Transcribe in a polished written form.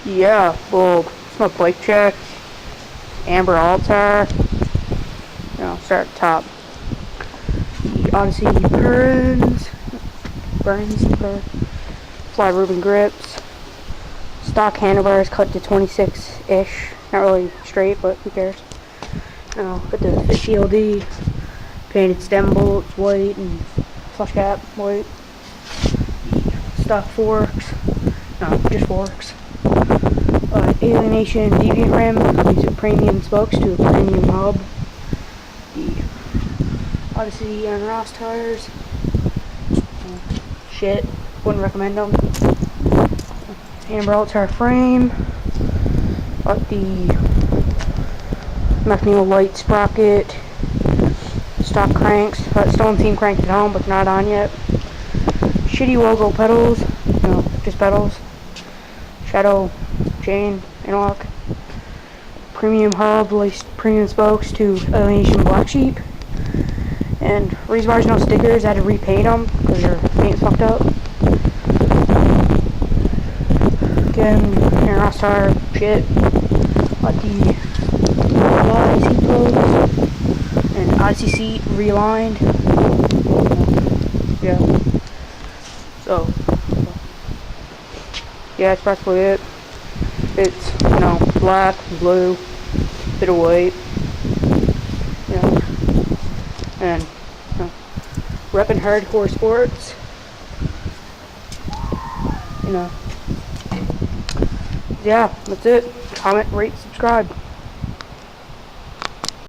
Yeah, well, it's my bike check. Amber Altar. Start at the top. The Odyssey PARENDS. Fly RUBEN grips. Stock handlebars cut to 26-ish. Not really straight, but who cares? Got the Fit TLD. Painted stem bolts, white, and flush cap, white. Stock forks. No, just forks. ALIENATION DEVIANT rim. These are premium spokes to a premium hub. The ODYSSEY and Ross tires. Shit, wouldn't recommend them. Amber Altar frame. Got the MACNEIL light sprocket. Stock cranks. Still on team cranked at home, but not on yet. Shitty WELLGO pedals. Just pedals. Shadow chain interlock. Premium hub, laced premium spokes to ALIENATION BLACKSHEEP. And reason why there's no stickers, I had to repaint them because their paint's fucked up. Again, Ross tire shit. Got the seat clothes and ODYSSEY seat realigned. Yeah. So yeah, that's practically it. It's black, blue, bit of white. And repping hardcore sports. Yeah, that's it. Comment, rate, subscribe.